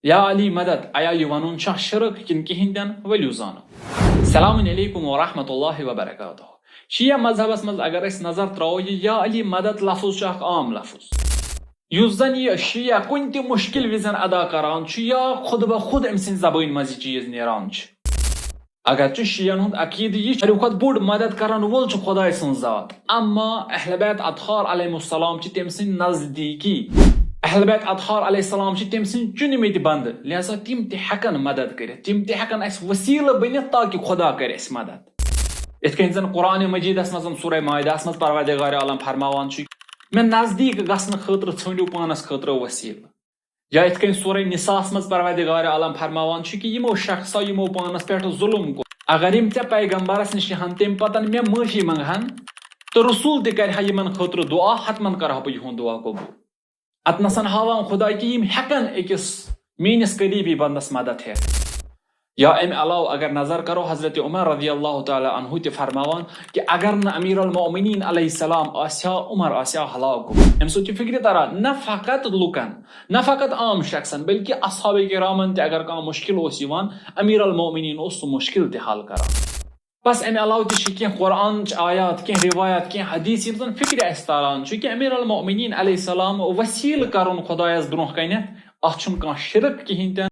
या अली मदद आया ये वनुन छा शिरक किन किहिंदन वलियो जानो। अस्सलामु अलैकुम व रहमतुल्लाहि व बरकातुहू। शिया मजहबस मज अगर अस नजर त्राओ या अली मदद लफ्ज छ आम लफ्ज युस जन ये शिया कुन ति मुश्किल विजन अदा करान छ या खुद ब खुद अमसिन जबान मज चीज नेरान छ। अगर च शियन हुंद अकीद ये सारे खुद बुड मदद करन वोल छ खुदाय सन जात, अम्मा अहल बैत अतहार अलैहिस्सलाम छ तमसिन नजदीकी, अहल बैत अतहार अलैहिस्सलाम छ तमसिन चुनिमित बंद, लिहाजा तिम ते हकन मदद कर, तिम ते हकन अस वसीला बनित ताकि खुदा करे अस मदद। इत कन जन कुरान मजीदस मज सूरह माइदास मज परवरदिगार आलम फरमावान छ मे नजदीक गसन खतर छंडियो पानस खतर वसीला, या इत कन सूरह निसास मज परवरदिगार आलम फरमावान छ कि यमो शख्सा यमो पानस पेट जुल्म को अगर यम ते पैगंबरस निश हन तम पतन मे माफी मंगहन तो रसूल ते करहा यमन खतर दुआ हतमन करहा बह युहन दुआ कबूल। अतनसन हावान खुदा कि यम हेकन अकिस मीनिस करीबी बंदस मदद है। या अम अलाव अगर नजर करो हजरत उमर रज़ियल्लाहु ताला अन्हु ते फरमावान कि अगर न अमीर अल मोमिनीन अलैहिस्सलाम आस्या उमर आस्या हलाक अम सो फिक्र तरा न फकत लुकन न फकत आम शख्सन बल्कि असहाबे किरामन ते अगर का मुश्किल ओस यवान अमीर अल मोमिनीन ओस मुश्किल ते हल करा। बस अम अलाव ते कह कुरान आयात कह रिवायत कह हदीस यम जन फिक्र अस तारान कि अमीर अल मोमिनीन अलैहिस्सलाम वसील करन खुदायस ब्रोह कन अथ शिरक कहिं।